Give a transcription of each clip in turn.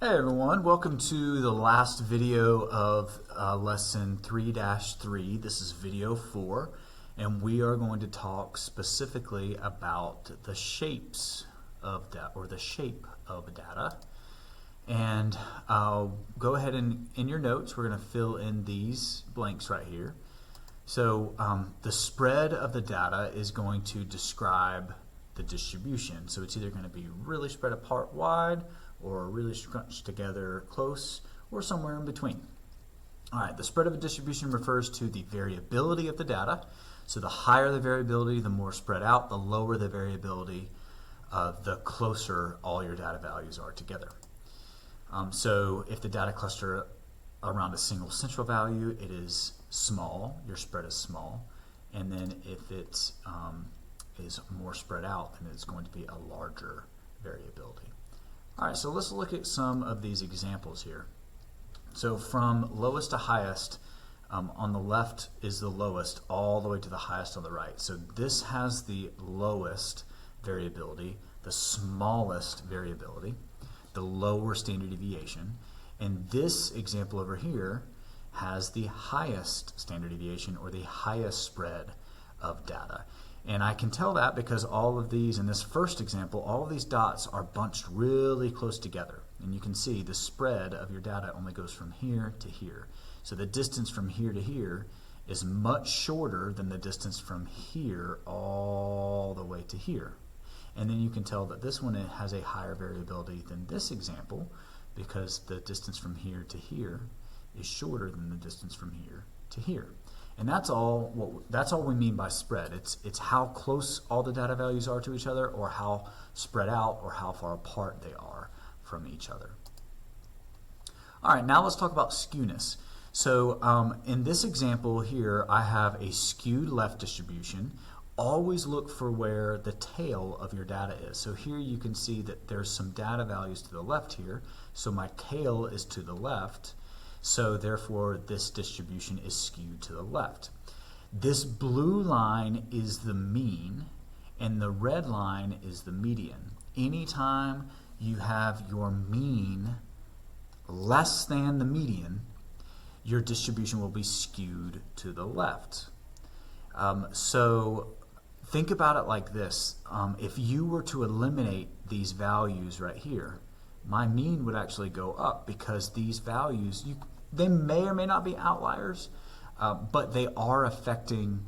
Hey everyone, welcome to the last video of lesson 3-3. This is video 4, and we are going to talk specifically about the shapes of data, or the shape of data. And go ahead and in your notes, we're going to fill in these blanks right here. So the spread of the data is going to describe the distribution. So it's either going to be really spread apart wide, or really scrunched together close, or somewhere in between. All right, the spread of a distribution refers to the variability of the data. So the higher the variability, the more spread out. The lower the variability, the closer all your data values are together. So if the data cluster around a single central value, it is small, your spread is small. And then if it is more spread out, then it's going to be a larger variability. All right, so let's look at some of these examples here. So from lowest to highest, on the left is the lowest all the way to the highest on the right. So this has the lowest variability, the smallest variability, the lower standard deviation, and this example over here has the highest standard deviation, or the highest spread of data. And I can tell that because all of these, in this first example, all of these dots are bunched really close together. And you can see the spread of your data only goes from here to here. So the distance from here to here is much shorter than the distance from here all the way to here. And then you can tell that this one has a higher variability than this example because the distance from here to here is shorter than the distance from here to here. And that's all we mean by spread. It's how close all the data values are to each other, or how spread out or how far apart they are from each other. All right, now let's talk about skewness. So in this example here, I have a skewed left distribution. Always look for where the tail of your data is. So here you can see that there's some data values to the left here. So my tail is to the left. So therefore, this distribution is skewed to the left. This blue line is the mean, and the red line is the median. Anytime you have your mean less than the median, your distribution will be skewed to the left. So think about it like this. If you were to eliminate these values right here, my mean would actually go up, because these values, they may or may not be outliers, but they are affecting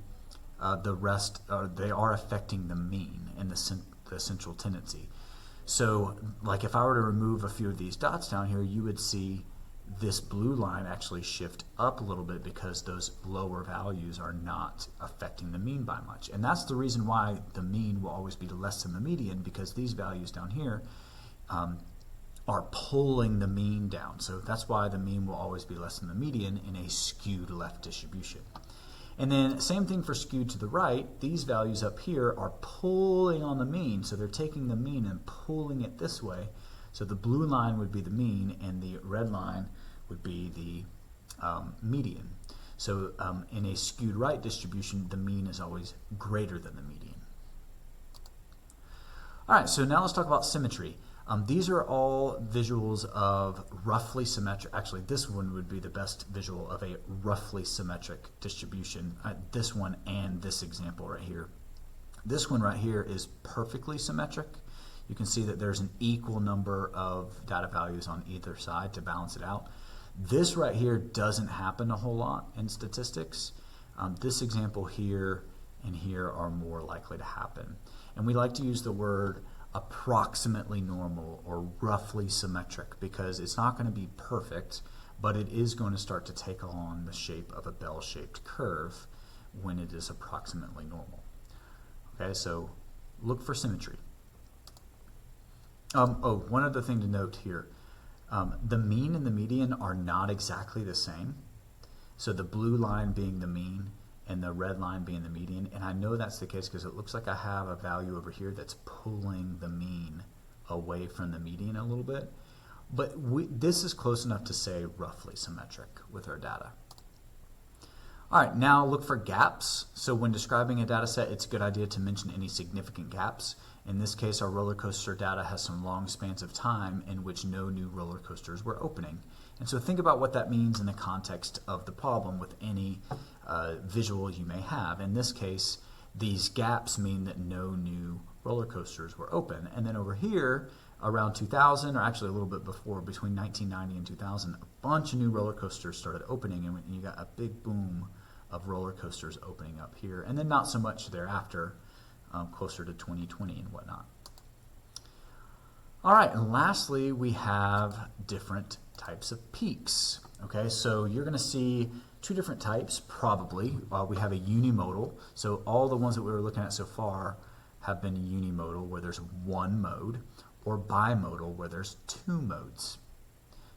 the rest, or they are affecting the mean and the central tendency. So like if I were to remove a few of these dots down here, you would see this blue line actually shift up a little bit because those lower values are not affecting the mean by much. And that's the reason why the mean will always be less than the median, because these values down here are pulling the mean down. So that's why the mean will always be less than the median in a skewed left distribution. And then same thing for skewed to the right. These values up here are pulling on the mean. So they're taking the mean and pulling it this way. So the blue line would be the mean, and the red line would be the median. So in a skewed right distribution, the mean is always greater than the median. All right, so now let's talk about symmetry. These are all visuals of roughly symmetric. Actually, this one would be the best visual of a roughly symmetric distribution. This one and this example right here. This one right here is perfectly symmetric. You can see that there's an equal number of data values on either side to balance it out. This right here doesn't happen a whole lot in statistics. This example here and here are more likely to happen. And we like to use the word approximately normal or roughly symmetric, because it's not going to be perfect, but it is going to start to take on the shape of a bell-shaped curve when it is approximately normal. Okay, so look for symmetry. One other thing to note here. The mean and the median are not exactly the same. So the blue line being the mean and the red line being the median. And I know that's the case because it looks like I have a value over here that's pulling the mean away from the median a little bit. But this is close enough to say roughly symmetric with our data. All right, now look for gaps. So when describing a data set, it's a good idea to mention any significant gaps. In this case, our roller coaster data has some long spans of time in which no new roller coasters were opening. And so think about what that means in the context of the problem with any visual you may have. In this case, these gaps mean that no new roller coasters were open. And then over here, around 2000, or actually a little bit before, between 1990 and 2000, a bunch of new roller coasters started opening, and you got a big boom of roller coasters opening up here, and then not so much thereafter, closer to 2020 and whatnot. All right, and lastly, we have different types of peaks. Okay, so you're going to see two different types, probably. We have a unimodal, so all the ones that we were looking at so far have been unimodal, where there's one mode, or bimodal, where there's two modes.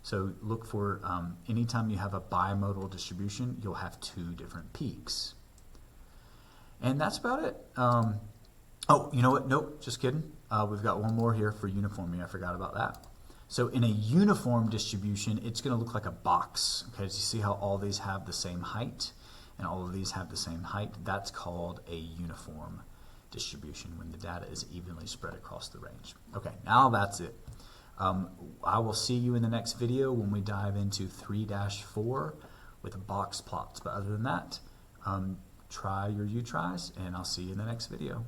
So look for, anytime you have a bimodal distribution, you'll have two different peaks. And that's about it. Oh, you know what? Nope, just kidding. We've got one more here for uniformity. I forgot about that. So in a uniform distribution, it's going to look like a box. Okay, so you see how all these have the same height, and all of these have the same height? That's called a uniform distribution, when the data is evenly spread across the range. Okay, now that's it. I will see you in the next video when we dive into 3-4 with box plots. But other than that, try your U-tries, and I'll see you in the next video.